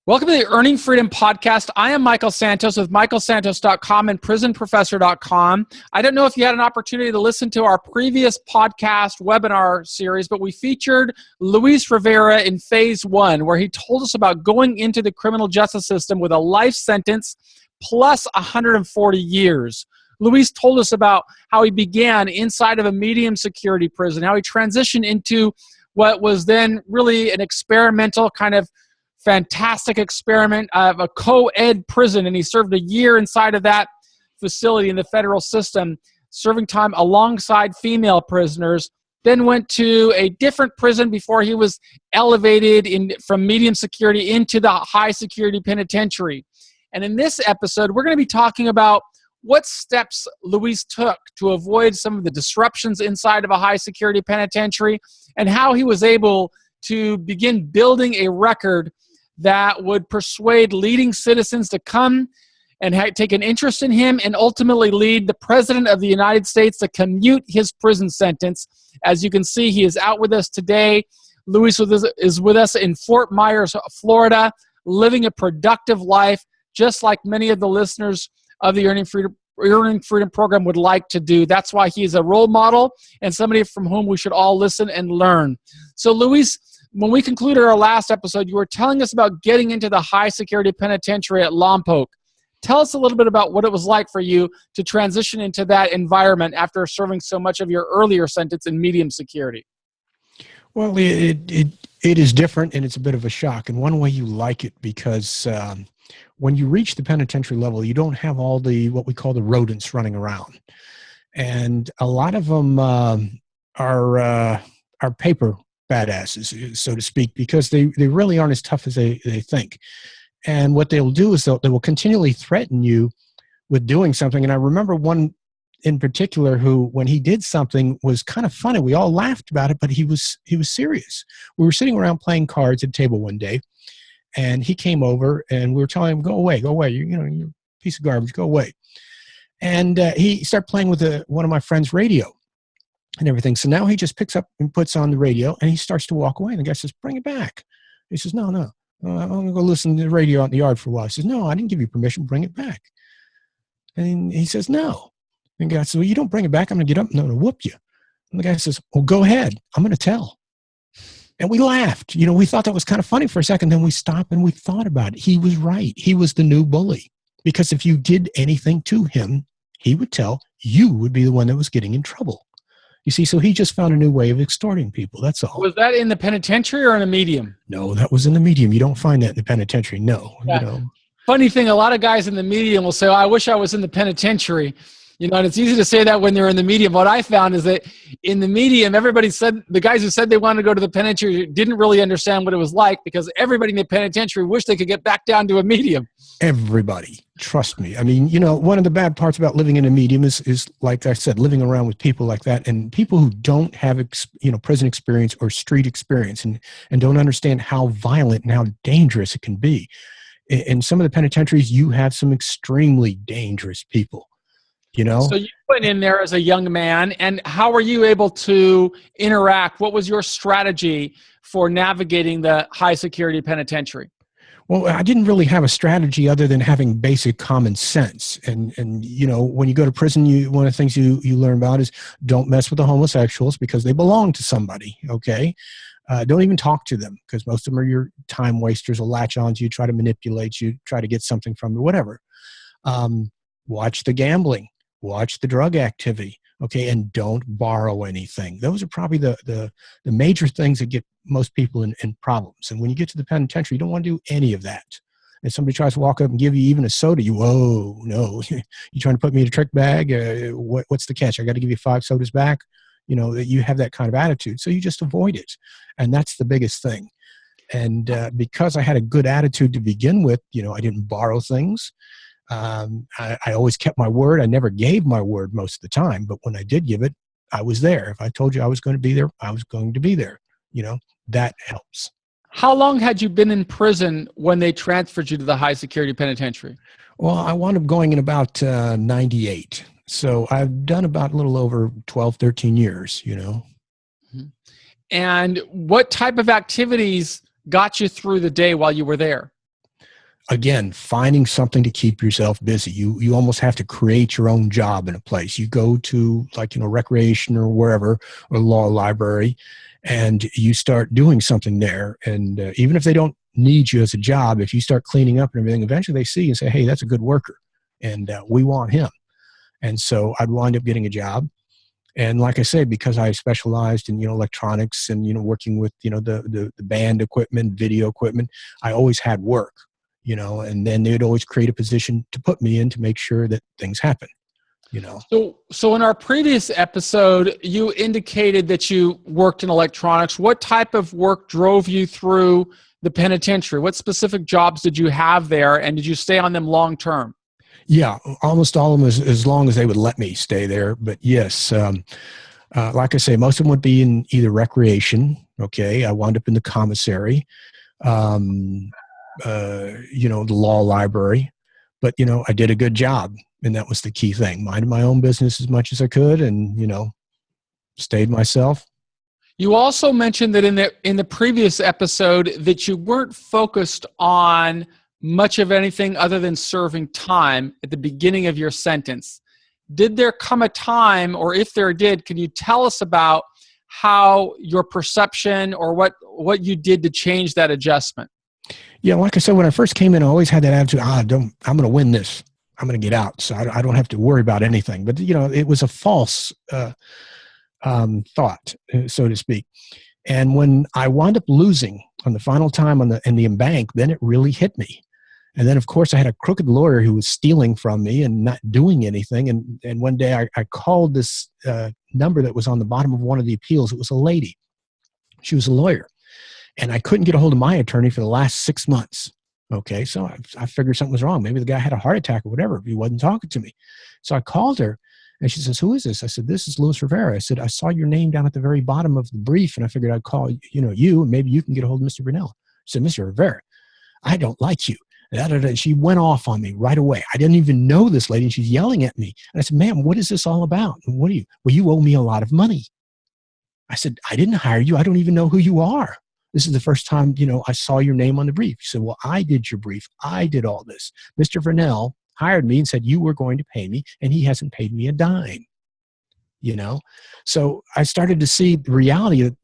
Welcome to the Earning Freedom Podcast. I am Michael Santos with michaelsantos.com and prisonprofessor.com. I don't know if you had an opportunity to listen to our previous podcast webinar series, but we featured Luis Rivera in phase 1, where he told us about going into the criminal justice system with a life sentence plus 140 years. Luis told us about how he began inside of a medium security prison, how he transitioned into what was then really an experimental kind of fantastic experiment of a co-ed prison, and he served a year inside of that facility in the federal system, serving time alongside female prisoners, then went to a different prison before he was elevated from medium security into the high security penitentiary. And in this episode, we're going to be talking about what steps Luis took to avoid some of the disruptions inside of a high security penitentiary, and how he was able to begin building a record that would persuade leading citizens to come and take an interest in him, and ultimately lead the President of the United States to commute his prison sentence. As you can see, he is out with us today. Luis is with us in Fort Myers, Florida, living a productive life, just like many of the listeners of the Earning Freedom program would like to do. That's why he is a role model and somebody from whom we should all listen and learn. So, Luis, when we concluded our last episode, you were telling us about getting into the high security penitentiary at Lompoc. Tell us a little bit about what it was like for you to transition into that environment after serving so much of your earlier sentence in medium security. Well, it is different, and it's a bit of a shock. In one way, you like it because when you reach the penitentiary level, you don't have all the what we call the rodents running around, and a lot of them are paper badasses, so to speak, because they really aren't as tough as they think. And what they'll do is they will continually threaten you with doing something. And I remember one in particular who, when he did something, was kind of funny. We all laughed about it, but he was serious. We were sitting around playing cards at a table one day, and he came over, and we were telling him, go away, you're a piece of garbage, go away. And he started playing with one of my friend's radio and everything. So now he just picks up and puts on the radio, and he starts to walk away. And the guy says, bring it back. He says, no, I'm going to go listen to the radio out in the yard for a while. He says, no, I didn't give you permission. Bring it back. And he says, no. And the guy says, well, you don't bring it back, I'm going to get up and I'm going to whoop you. And the guy says, well, go ahead. I'm going to tell. And we laughed. We thought that was kind of funny for a second. Then we stopped and we thought about it. He was right. He was the new bully. Because if you did anything to him, he would tell you would be the one that was getting in trouble. You see, so he just found a new way of extorting people. That's all. Was that in the penitentiary or in a medium? No, that was in the medium. You don't find that in the penitentiary. No. Yeah. Funny thing, a lot of guys in the medium will say, oh, I wish I was in the penitentiary. And it's easy to say that when they're in the medium. What I found is that in the medium, everybody said, the guys who said they wanted to go to the penitentiary didn't really understand what it was like, because everybody in the penitentiary wished they could get back down to a medium. Everybody. Trust me. I mean, one of the bad parts about living in a medium is, like I said, living around with people like that, and people who don't have, prison experience or street experience, and don't understand how violent and how dangerous it can be. In some of the penitentiaries, you have some extremely dangerous people. So you went in there as a young man, and how were you able to interact? What was your strategy for navigating the high security penitentiary? Well, I didn't really have a strategy other than having basic common sense. And when you go to prison, one of the things you learn about is don't mess with the homosexuals because they belong to somebody, okay? Don't even talk to them, because most of them are your time wasters, will latch on to you, try to manipulate you, try to get something from you, whatever. Watch the gambling. Watch the drug activity, okay, and don't borrow anything. Those are probably the major things that get most people in problems. And when you get to the penitentiary, you don't want to do any of that. If somebody tries to walk up and give you even a soda, whoa, no, you trying to put me in a trick bag? What's the catch? I got to give you 5 sodas back? You have that kind of attitude. So you just avoid it. And that's the biggest thing. And because I had a good attitude to begin with, I didn't borrow things. I always kept my word. I never gave my word most of the time, but when I did give it, I was there. If I told you I was going to be there, I was going to be there. That helps. How long had you been in prison when they transferred you to the high security penitentiary? Well, I wound up going in about 98. So I've done about a little over 12, 13 years, Mm-hmm. And what type of activities got you through the day while you were there? again, finding something to keep yourself busy. You almost have to create your own job in a place. You go to, like, recreation or wherever, or law library, and you start doing something there. And even if they don't need you as a job, if you start cleaning up and everything, eventually they see and say, hey, that's a good worker, and we want him. And so I'd wind up getting a job. And like I say, because I specialized in, electronics and, working with, the band equipment, video equipment, I always had work, and then they'd always create a position to put me in to make sure that things happen, So in our previous episode, you indicated that you worked in electronics. What type of work drove you through the penitentiary? What specific jobs did you have there, and did you stay on them long term? Yeah, almost all of them, as long as they would let me stay there. But yes, like I say, most of them would be in either recreation. Okay, I wound up in the commissary, um, the law library. But, I did a good job, and that was the key thing. Minded my own business as much as I could, and, stayed myself. You also mentioned that in the previous episode that you weren't focused on much of anything other than serving time at the beginning of your sentence. Did there come a time, or if there did, can you tell us about how your perception or what you did to change that adjustment? Yeah, like I said, when I first came in, I always had that attitude, I'm going to win this. I'm going to get out, so I don't have to worry about anything. But, it was a false thought, so to speak. And when I wound up losing on the final time in the embank, then it really hit me. And then, of course, I had a crooked lawyer who was stealing from me and not doing anything. And one day I called this number that was on the bottom of one of the appeals. It was a lady. She was a lawyer. And I couldn't get a hold of my attorney for the last 6 months. Okay, so I figured something was wrong. Maybe the guy had a heart attack or whatever. He wasn't talking to me. So I called her, and she says, who is this? I said, this is Luis Rivera. I said, I saw your name down at the very bottom of the brief, and I figured I'd call you, and maybe you can get a hold of Mr. Brunel. She said, Mr. Rivera, I don't like you. And she went off on me right away. I didn't even know this lady, and she's yelling at me. And I said, ma'am, what is this all about? And well, you owe me a lot of money. I said, I didn't hire you. I don't even know who you are. This is the first time, I saw your name on the brief. She said, well, I did your brief. I did all this. Mr. Vernell hired me and said you were going to pay me, and he hasn't paid me a dime. So I started to see the reality that,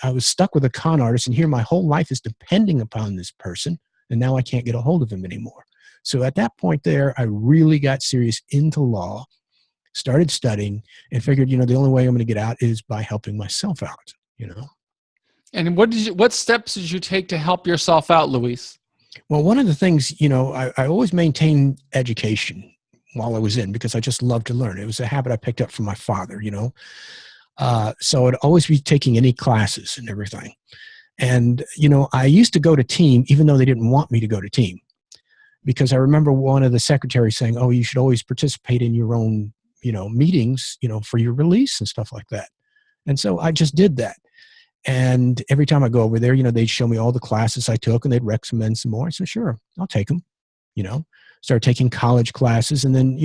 I was stuck with a con artist, and here my whole life is depending upon this person, and now I can't get a hold of him anymore. So at that point there, I really got serious into law, started studying, and figured, the only way I'm going to get out is by helping myself out, And what steps did you take to help yourself out, Luis? Well, one of the things, I always maintained education while I was in, because I just loved to learn. It was a habit I picked up from my father, so I'd always be taking any classes and everything. And, I used to go to team, even though they didn't want me to go to team, because I remember one of the secretaries saying, oh, you should always participate in your own, meetings, for your release and stuff like that. And so I just did that. And every time I go over there, they'd show me all the classes I took, and they'd recommend some more. I said, sure, I'll take them, start taking college classes. And then,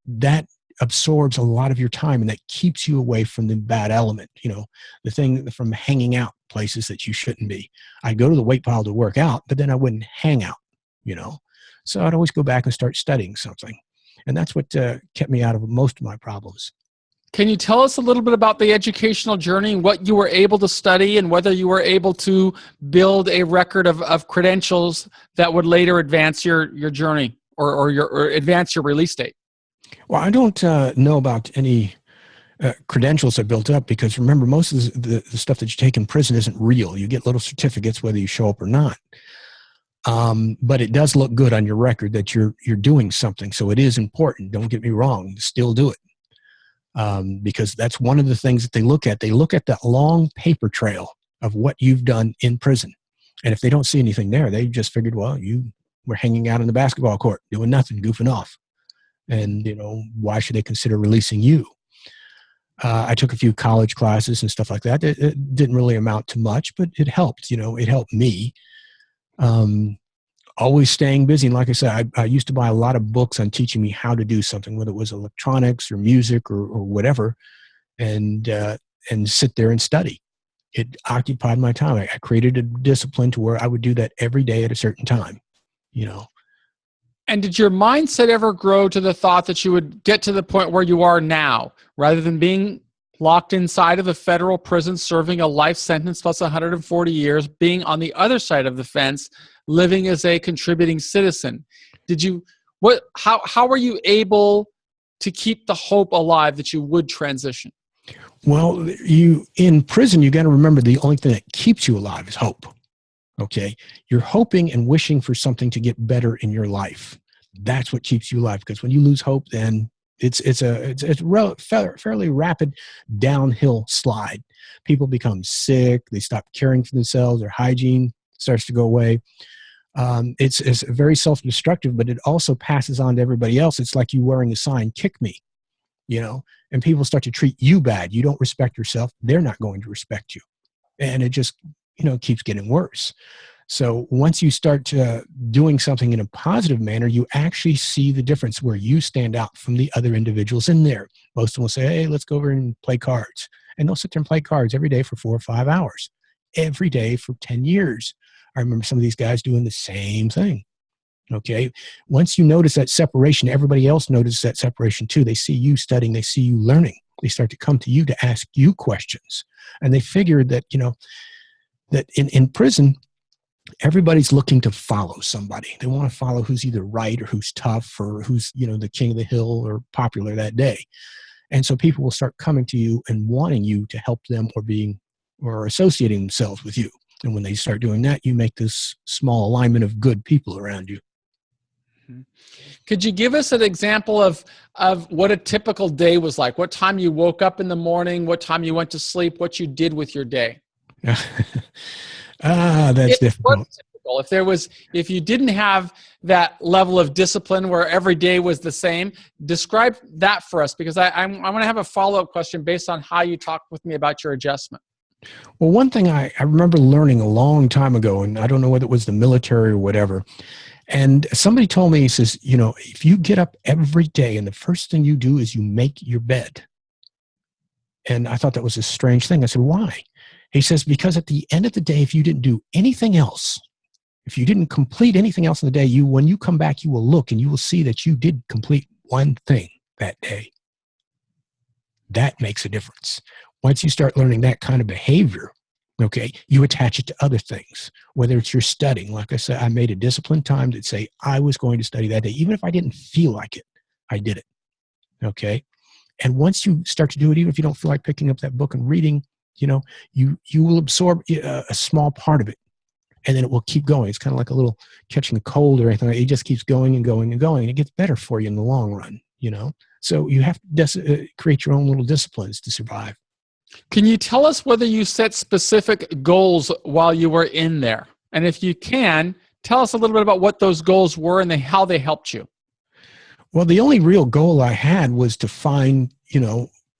that absorbs a lot of your time, and that keeps you away from the bad element, the thing from hanging out places that you shouldn't be. I'd go to the weight pile to work out, but then I wouldn't hang out, so I'd always go back and start studying something. And that's what kept me out of most of my problems. Can you tell us a little bit about the educational journey, what you were able to study, and whether you were able to build a record of credentials that would later advance your journey or advance your release date? Well, I don't know about any credentials I built up, because remember, most of the stuff that you take in prison isn't real. You get little certificates whether you show up or not. But it does look good on your record that you're doing something. So it is important. Don't get me wrong. Still do it. Because that's one of the things that they look at. They look at that long paper trail of what you've done in prison. And if they don't see anything there, they just figured, well, you were hanging out on the basketball court, doing nothing, goofing off. And, why should they consider releasing you? I took a few college classes and stuff like that. It didn't really amount to much, but it helped, it helped me. Always staying busy. And like I said, I used to buy a lot of books on teaching me how to do something, whether it was electronics or music or whatever, and sit there and study. It occupied my time. I created a discipline to where I would do that every day at a certain time, And did your mindset ever grow to the thought that you would get to the point where you are now, rather than being locked inside of a federal prison, serving a life sentence plus 140 years, being on the other side of the fence, living as a contributing citizen? Did you, how were you able to keep the hope alive that you would transition? Well, you in prison, you got to remember the only thing that keeps you alive is hope. Okay. You're hoping and wishing for something to get better in your life. That's what keeps you alive. Because when you lose hope, then it's a fairly rapid downhill slide. People become sick. They stop caring for themselves. Their hygiene starts to go away. It's very self-destructive, but it also passes on to everybody else. It's like you wearing a sign, "Kick me," and people start to treat you bad. You don't respect yourself. They're not going to respect you. And it just, keeps getting worse. So once you start doing something in a positive manner, you actually see the difference where you stand out from the other individuals in there. Most of them will say, "Hey, let's go over and play cards." And they'll sit there and play cards every day for 4 or 5 hours, every day for 10 years. I remember some of these guys doing the same thing. Okay. Once you notice that separation, everybody else notices that separation too. They see you studying, they see you learning. They start to come to you to ask you questions. And they figure that, that in prison, everybody's looking to follow somebody. They want to follow who's either right or who's tough or who's, the king of the hill or popular that day. And so people will start coming to you and wanting you to help them or associating themselves with you. And when they start doing that, you make this small alignment of good people around you. Could you give us an example of what a typical day was like? What time you woke up in the morning, what time you went to sleep, what you did with your day? That's difficult. If you didn't have that level of discipline where every day was the same, describe that for us, because I'm going to have a follow-up question based on how you talked with me about your adjustment. Well, one thing I remember learning a long time ago, and I don't know whether it was the military or whatever, and somebody told me, he says, if you get up every day and the first thing you do is you make your bed. And I thought that was a strange thing. I said, why? He says, because at the end of the day, if you didn't do anything else, if you didn't complete anything else in the day, when you come back, you will look and you will see that you did complete one thing that day. That makes a difference. Once you start learning that kind of behavior, okay, you attach it to other things, whether it's your studying. Like I said, I made a disciplined time to say I was going to study that day. Even if I didn't feel like it, I did it. Okay. And once you start to do it, even if you don't feel like picking up that book and reading, you will absorb a small part of it, and then it will keep going. It's kind of like a little catching a cold or anything. It just keeps going and going and going, and it gets better for you in the long run, So you have to create your own little disciplines to survive. Can you tell us whether you set specific goals while you were in there? And if you can, tell us a little bit about what those goals were and how they helped you. Well, the only real goal I had was to find,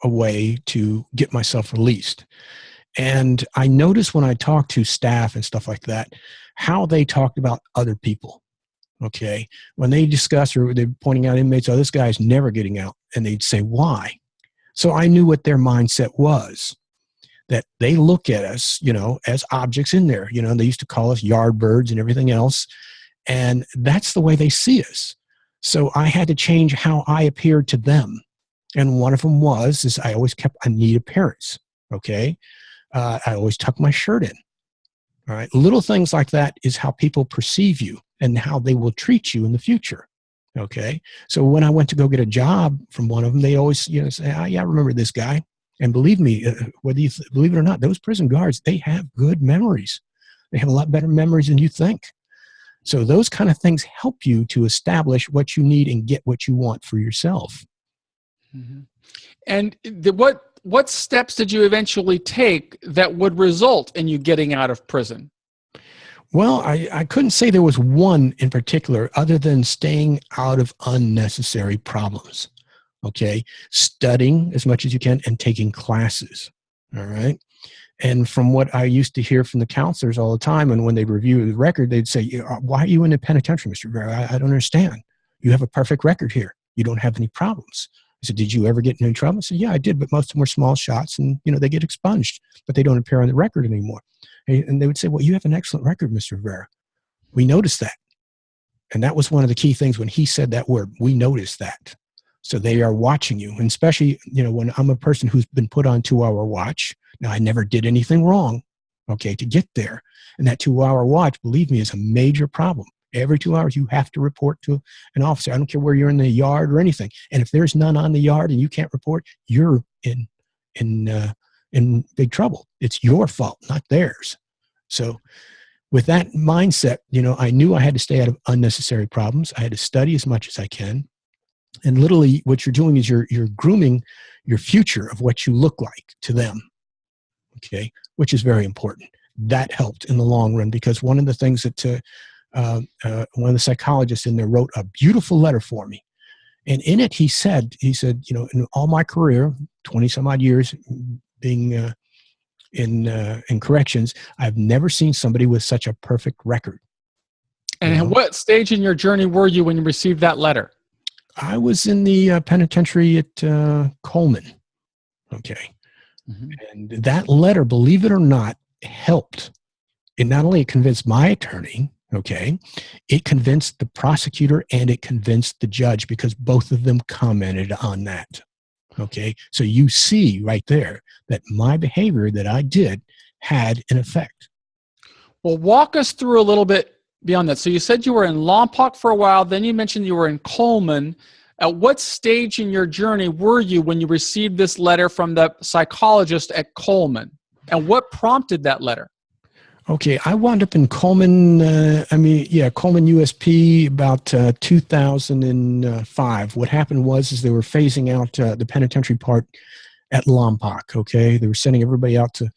a way to get myself released. And I noticed when I talked to staff and stuff like that, how they talked about other people. Okay. When they discuss or they're pointing out inmates, "Oh, this guy's never getting out." And they'd say, "Why?" So I knew what their mindset was, that they look at us, as objects in there. They used to call us yard birds and everything else. And that's the way they see us. So I had to change how I appeared to them. And one of them is I always kept a neat appearance. Okay. I always tuck my shirt in. All right. Little things like that is how people perceive you and how they will treat you in the future. Okay. So when I went to go get a job from one of them, they always, say, "Oh, yeah, I remember this guy." And believe me, whether you believe it or not, those prison guards, they have good memories. They have a lot better memories than you think. So those kind of things help you to establish what you need and get what you want for yourself. Mm-hmm. And what steps did you eventually take that would result in you getting out of prison? Well, I couldn't say there was one in particular other than staying out of unnecessary problems. Okay. Studying as much as you can and taking classes. All right. And from what I used to hear from the counselors all the time, and when they review the record, they'd say, "Why are you in the penitentiary, Mr. Rivera? I don't understand. You have a perfect record here. You don't have any problems." I said, "Did you ever get in any trouble?" I said, "Yeah, I did, but most of them were small shots and, they get expunged, but they don't appear on the record anymore." And they would say, "Well, you have an excellent record, Mr. Rivera. We noticed that." And that was one of the key things when he said that word. We noticed that. So they are watching you. And especially, when I'm a person who's been put on 2-hour watch. Now, I never did anything wrong, okay, to get there. And that 2-hour watch, believe me, is a major problem. Every 2 hours, you have to report to an officer. I don't care where you're in the yard or anything. And if there's none on the yard and you can't report, you're in big trouble. It's your fault, not theirs. So with that mindset, I knew I had to stay out of unnecessary problems. I had to study as much as I can. And literally what you're doing is you're grooming your future of what you look like to them, okay, which is very important. That helped in the long run, because one of the things that one of the psychologists in there wrote a beautiful letter for me. And in it, he said, in all my career, 20 some odd years being in corrections, I've never seen somebody with such a perfect record. And at what stage in your journey were you when you received that letter? I was in the penitentiary at Coleman. Okay. Mm-hmm. And that letter, believe it or not, helped. It not only convinced my attorney, okay, it convinced the prosecutor and it convinced the judge, because both of them commented on that. Okay. So you see right there that my behavior that I did had an effect. Well, walk us through a little bit beyond that. So you said you were in Lompoc for a while, then you mentioned you were in Coleman. At what stage in your journey were you when you received this letter from the psychologist at Coleman? And what prompted that letter? Okay, I wound up in Coleman, Coleman USP about 2005. What happened was they were phasing out the penitentiary part at Lompoc, okay? They were sending everybody out to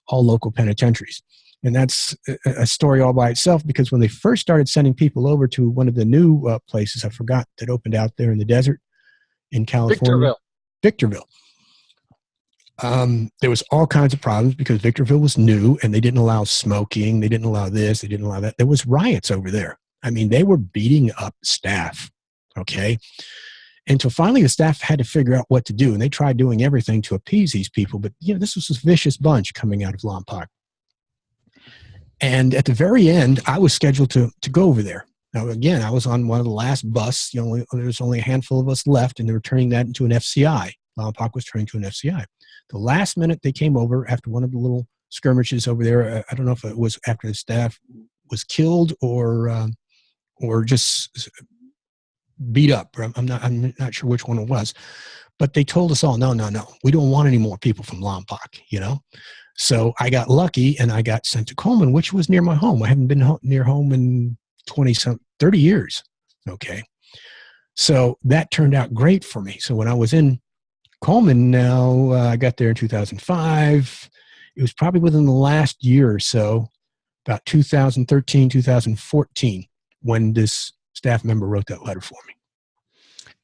all local penitentiaries. And that's a story all by itself, because when they first started sending people over to one of the new places, I forgot, that opened out there in the desert in California. Victorville. There was all kinds of problems because Victorville was new and they didn't allow smoking. They didn't allow this. They didn't allow that. There was riots over there. I mean, they were beating up staff, okay? Until finally the staff had to figure out what to do. And they tried doing everything to appease these people. But, this was a vicious bunch coming out of Lompoc. And at the very end, I was scheduled to go over there. Now, again, I was on one of the last bus. There was only a handful of us left, and they were turning that into an FCI. Lompoc was turning to an FCI. The last minute they came over after one of the little skirmishes over there. I don't know if it was after the staff was killed or just beat up. I'm not sure which one it was. But they told us all, no, we don't want any more people from Lompoc, So I got lucky and I got sent to Coleman, which was near my home. I haven't been near home in 30 years. Okay. So that turned out great for me. So when I was in Coleman now, I got there in 2005. It was probably within the last year or so, about 2013, 2014, when this staff member wrote that letter for me.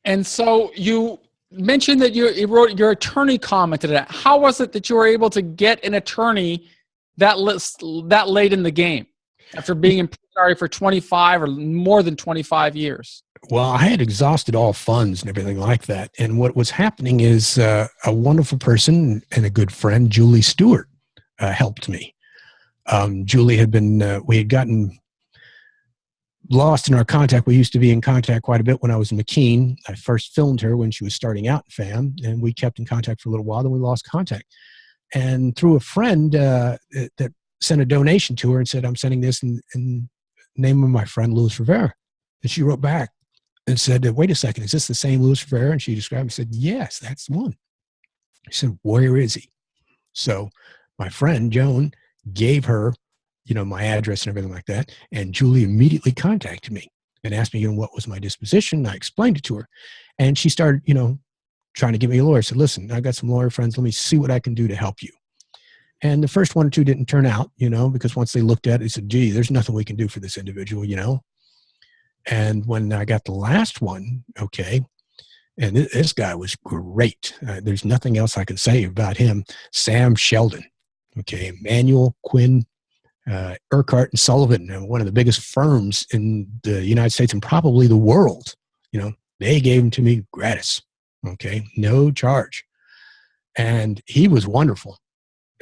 And so you mentioned that your attorney commented on it. How was it that you were able to get an attorney that late in the game after being in prison for 25 or more than 25 years? Well, I had exhausted all funds and everything like that. And what was happening is a wonderful person and a good friend, Julie Stewart, helped me. Julie had been, we had gotten lost in our contact. We used to be in contact quite a bit when I was in McKean. I first filmed her when she was starting out in FAM, and we kept in contact for a little while, then we lost contact. And through a friend that sent a donation to her and said, I'm sending this in name of my friend, Luis Rivera. And she wrote back and said, wait a second, is this the same Luis Rivera? And she described him and said, yes, that's the one. I said, where is he? So my friend, Joan, gave her, my address and everything like that. And Julie immediately contacted me and asked me, what was my disposition. I explained it to her. And she started, trying to get me a lawyer. I said, listen, I got some lawyer friends. Let me see what I can do to help you. And the first one or two didn't turn out, because once they looked at it, they said, gee, there's nothing we can do for this individual, And when I got the last one, okay, and this guy was great. There's nothing else I can say about him. Sam Sheldon, okay, Manuel Quinn, Urquhart and Sullivan, one of the biggest firms in the United States and probably the world. They gave him to me gratis, okay, no charge. And he was wonderful.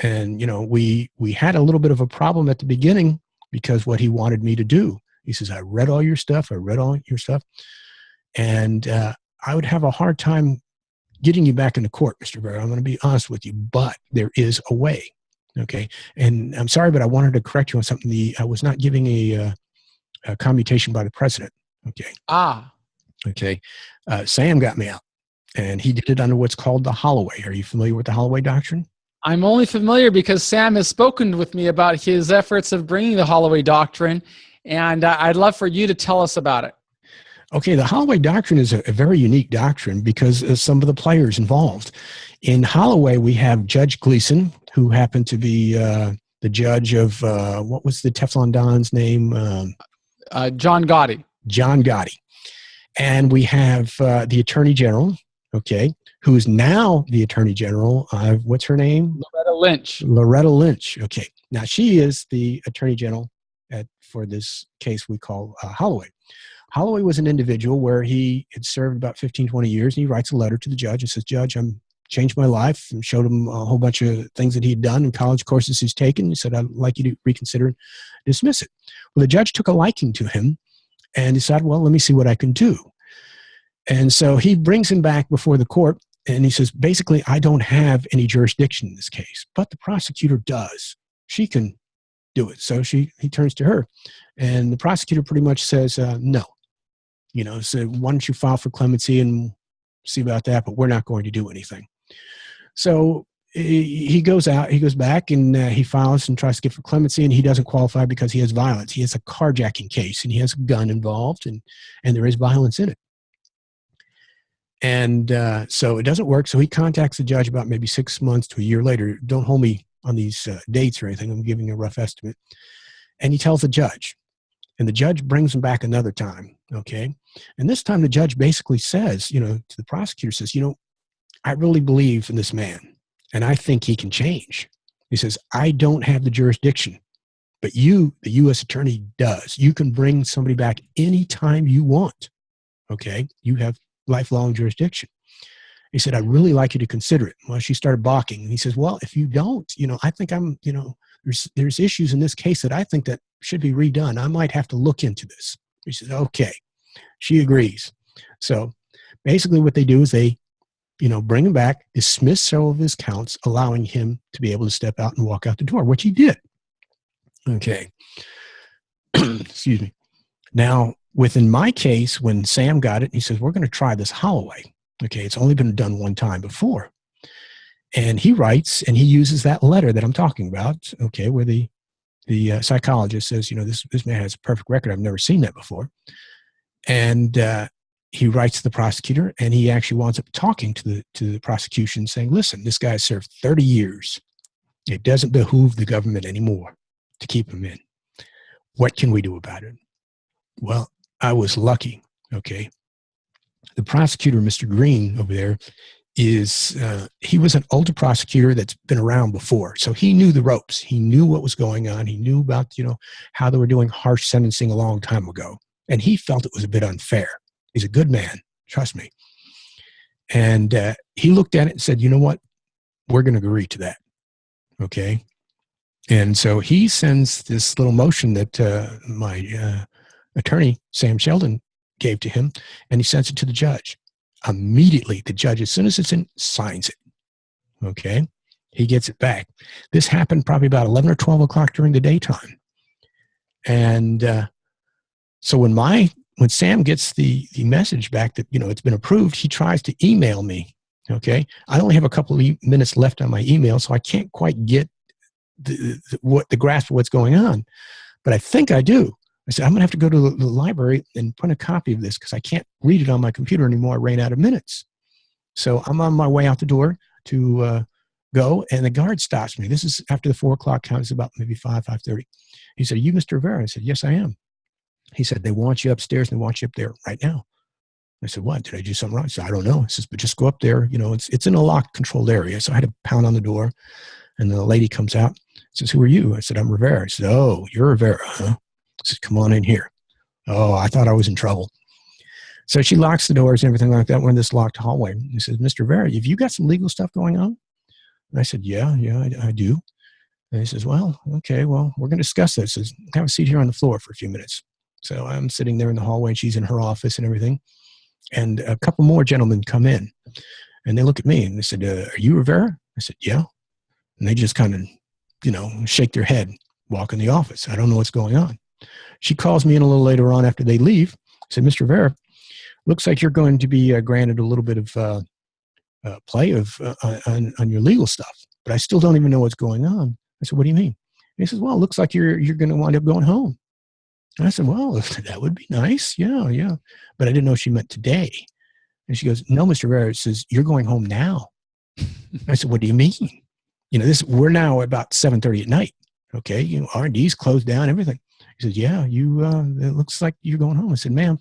And, we had a little bit of a problem at the beginning because what he wanted me to do He says, I read all your stuff. And I would have a hard time getting you back into court, Mr. Rivera. I'm going to be honest with you, but there is a way. Okay. And I'm sorry, but I wanted to correct you on something. I was not giving a commutation by the president. Okay. Okay. Sam got me out, and he did it under what's called the Holloway. Are you familiar with the Holloway Doctrine? I'm only familiar because Sam has spoken with me about his efforts of bringing the Holloway Doctrine, and I'd love for you to tell us about it. Okay, the Holloway Doctrine is a very unique doctrine because of some of the players involved. In Holloway, we have Judge Gleason, who happened to be the judge of, what was the Teflon Don's name? John Gotti. John Gotti. And we have the Attorney General, okay, who is now the Attorney General. What's her name? Loretta Lynch. Loretta Lynch, okay. Now, she is the Attorney General for this case we call Holloway. Holloway was an individual where he had served about 15, 20 years, and he writes a letter to the judge and says, Judge, I'm changed my life, and showed him a whole bunch of things that he'd done and college courses he's taken. He said, I'd like you to reconsider and dismiss it. Well, the judge took a liking to him and decided, well, let me see what I can do. And so he brings him back before the court, and he says, basically, I don't have any jurisdiction in this case, but the prosecutor does. She can do it. So he turns to her, and the prosecutor pretty much says, no. So why don't you file for clemency and see about that, but we're not going to do anything. So he goes back, and he files and tries to get for clemency, and he doesn't qualify because he has violence. He has a carjacking case, and he has a gun involved, and there is violence in it. And so it doesn't work. So he contacts the judge about maybe 6 months to a year later. Don't hold me on these dates or anything. I'm giving you a rough estimate. And he tells the judge. And the judge brings him back another time, okay? And this time the judge basically says, to the prosecutor, says, I really believe in this man, and I think he can change. He says, I don't have the jurisdiction, but you, the U.S. attorney, does. You can bring somebody back anytime you want, okay? You have lifelong jurisdiction. He said, I'd really like you to consider it. Well, she started balking. And he says, well, if you don't, I think I'm, there's issues in this case that I think that should be redone. I might have to look into this. He says, okay. She agrees. So basically what they do is they, bring him back, dismiss several of his counts, allowing him to be able to step out and walk out the door, which he did. Okay. Excuse me. Now, within my case, when Sam got it, he says, we're going to try this Holloway. Okay. It's only been done one time before. And he writes, and he uses that letter that I'm talking about, okay, where the psychologist says, this man has a perfect record. I've never seen that before. And he writes to the prosecutor, and he actually winds up talking to the prosecution, saying, listen, this guy served 30 years. It doesn't behoove the government anymore to keep him in. What can we do about it? Well, I was lucky, okay. The prosecutor, Mr. Green over there, he was an older prosecutor that's been around before. So he knew the ropes. He knew what was going on. He knew about, how they were doing harsh sentencing a long time ago. And he felt it was a bit unfair. He's a good man. Trust me. And he looked at it and said, you know what? We're going to agree to that. Okay. And so he sends this little motion that my attorney, Sam Sheldon, gave to him, and he sends it to the judge. Immediately, the judge, as soon as it's in, signs it. Okay? He gets it back. This happened probably about 11 or 12 o'clock during the daytime. And so when Sam gets the message back that, it's been approved, he tries to email me. Okay? I only have a couple of minutes left on my email, so I can't quite get the grasp of what's going on. But I think I do. I said, I'm going to have to go to the library and print a copy of this because I can't read it on my computer anymore. I ran out of minutes. So I'm on my way out the door to go, and the guard stops me. This is after the 4 o'clock count. It's about maybe 5:30. He said, "Are you Mr. Rivera?" I said, "Yes, I am." He said, "They want you upstairs, and they want you up there right now." I said, "What? Did I do something wrong?" He said, "I don't know." He says, "But just go up there. It's in a locked, controlled area." So I had to pound on the door, and the lady comes out, says, "Who are you?" I said, "I'm Rivera." He said, "Oh, you're Rivera, huh?" I said, "Come on in here." Oh, I thought I was in trouble. So she locks the doors and everything like that. We're in this locked hallway. He says, "Mr. Rivera, have you got some legal stuff going on?" And I said, yeah, I do. And he says, "Well, okay, well, we're going to discuss this." He says, "Have a seat here on the floor for a few minutes." So I'm sitting there in the hallway, and she's in her office and everything. And a couple more gentlemen come in, and they look at me, and they said, "Are you Rivera?" I said, "Yeah." And they just kind of, shake their head, walk in the office. I don't know what's going on. She calls me in a little later on after they leave. I said, "Mr. Rivera, looks like you're going to be granted a little bit of play on your legal stuff, but I still don't even know what's going on." I said, "What do you mean?" And he says, "Well, it looks like you're going to wind up going home." And I said, "Well, that would be nice. Yeah, yeah." But I didn't know she meant today. And she goes, "No, Mr. Rivera," says, "you're going home now." I said, "What do you mean?" We're now about 7:30 at night. Okay. R&D's closed down, everything. He says, "Yeah, it looks like you're going home." I said, "Ma'am,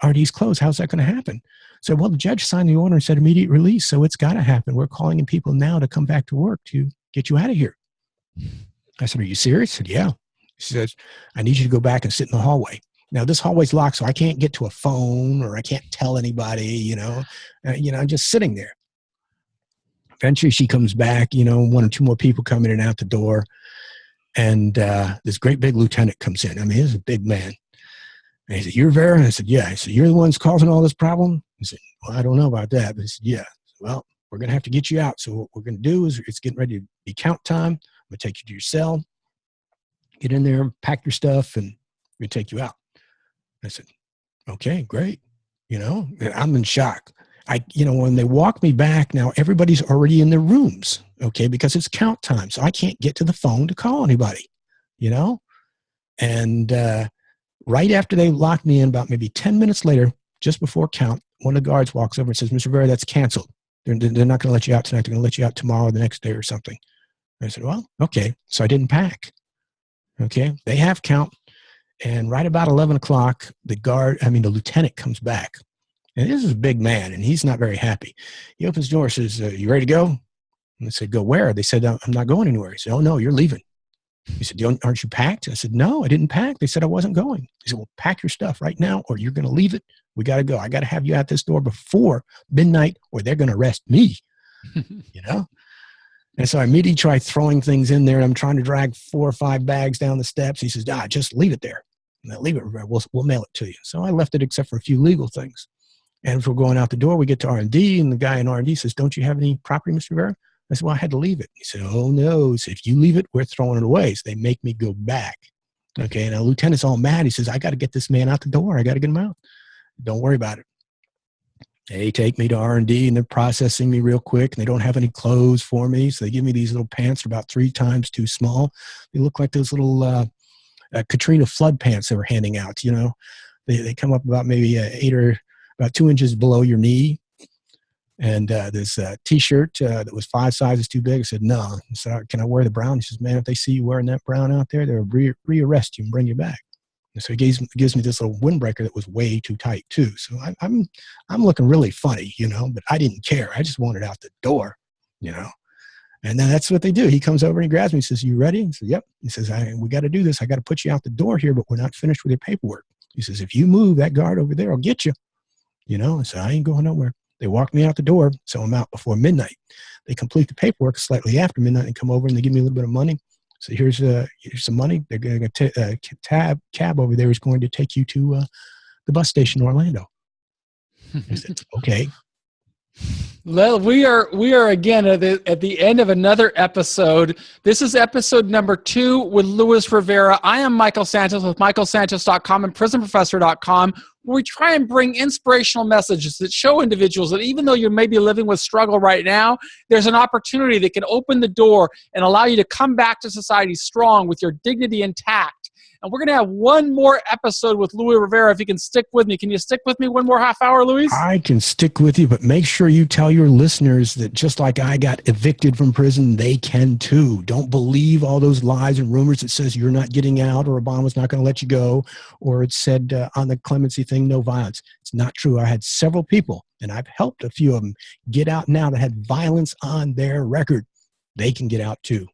R&D's closed. How's that going to happen?" So, "Well, the judge signed the order and said immediate release. So it's got to happen. We're calling in people now to come back to work to get you out of here." I said, "Are you serious?" I said, "Yeah." She says, "I need you to go back and sit in the hallway." Now, this hallway's locked, so I can't get to a phone or I can't tell anybody, I'm just sitting there. Eventually she comes back, one or two more people come in and out the door. And this great big lieutenant comes in. I mean, he's a big man. And he said, "You're Rivera?" And I said, "Yeah." He said, "You're the ones causing all this problem?" He said, "Well, I don't know about that." But he said, "Yeah." "Well, we're going to have to get you out. So what we're going to do is it's getting ready to be count time. I'm going to take you to your cell, get in there, pack your stuff, and we're going to take you out." I said, "Okay, great." I'm in shock. When they walk me back now, everybody's already in their rooms, okay, because it's count time. So I can't get to the phone to call anybody, and right after they locked me in, about maybe 10 minutes later, just before count, one of the guards walks over and says, "Mr. Rivera, that's canceled. They're not going to let you out tonight. They're going to let you out tomorrow or the next day or something." I said, "Well, okay." So I didn't pack. Okay. They have count. And right about 11 o'clock, the lieutenant comes back. And this is a big man, and he's not very happy. He opens the door and says, "You ready to go?" And I said, "Go where?" They said, "I'm not going anywhere." He said, "Oh, no, you're leaving." He said, "Aren't you packed?" I said, "No, I didn't pack. They said I wasn't going." He said, "Well, pack your stuff right now, or you're going to leave it. We got to go. I got to have you at this door before midnight, or they're going to arrest me." And so I immediately try throwing things in there. I'm trying to drag 4 or 5 bags down the steps. He says, "Just leave it there. Leave it. We'll mail it to you." So I left it except for a few legal things. And as we're going out the door, we get to R&D, and the guy in R&D says, "Don't you have any property, Mr. Rivera?" I said, "Well, I had to leave it." He said, "Oh, no." He said, "If you leave it, we're throwing it away." So they make me go back. Okay, and the lieutenant's all mad. He says, "I got to get this man out the door. I got to get him out." "Don't worry about it." They take me to R&D, and they're processing me real quick, and they don't have any clothes for me. So they give me these little pants that are about 3 times too small. They look like those little Katrina flood pants they were handing out. They come up about maybe 2 inches below your knee. And this T-shirt that was 5 sizes too big. I said, "No." I said, "Can I wear the brown?" He says, "Man, if they see you wearing that brown out there, they'll re-arrest you and bring you back." And so he gives me this little windbreaker that was way too tight too. So I'm looking really funny, but I didn't care. I just wanted out the door, And then that's what they do. He comes over and he grabs me. He says, "You ready?" I said, "Yep." He says, "We got to do this. I got to put you out the door here, but we're not finished with your paperwork." He says, "If you move, that guard over there will get you." I said, "I ain't going nowhere." They walk me out the door, so I'm out before midnight. They complete the paperwork slightly after midnight and come over and they give me a little bit of money. So here's some money. They're going to cab over there is going to take you to the bus station in Orlando. I said, "Okay." Well, we are again at the end of another episode. This is episode number 2 with Luis Rivera. I am Michael Santos with michaelsantos.com and prisonprofessor.com, where we try and bring inspirational messages that show individuals that even though you may be living with struggle right now, there's an opportunity that can open the door and allow you to come back to society strong with your dignity intact. And we're going to have one more episode with Luis Rivera. If you can stick with me. Can you stick with me one more half hour, Luis? I can stick with you, but make sure you tell your listeners that just like I got evicted from prison, they can too. Don't believe all those lies and rumors that says you're not getting out or Obama's not going to let you go, or it said on the clemency thing, no violence. It's not true. I had several people, and I've helped a few of them get out now that had violence on their record. They can get out too.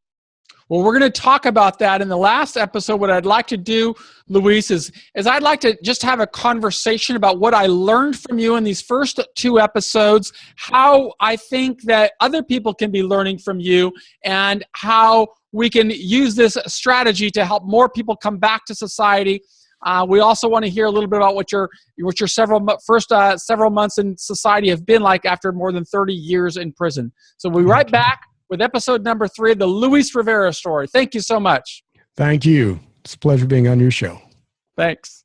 Well, we're going to talk about that in the last episode. What I'd like to do, Luis, is I'd like to just have a conversation about what I learned from you in these first 2 episodes, how I think that other people can be learning from you, and how we can use this strategy to help more people come back to society. We also want to hear a little bit about what your several months in society have been like after more than 30 years in prison. So we'll be right back with episode number 3 of the Luis Rivera Story. Thank you so much. Thank you. It's a pleasure being on your show. Thanks.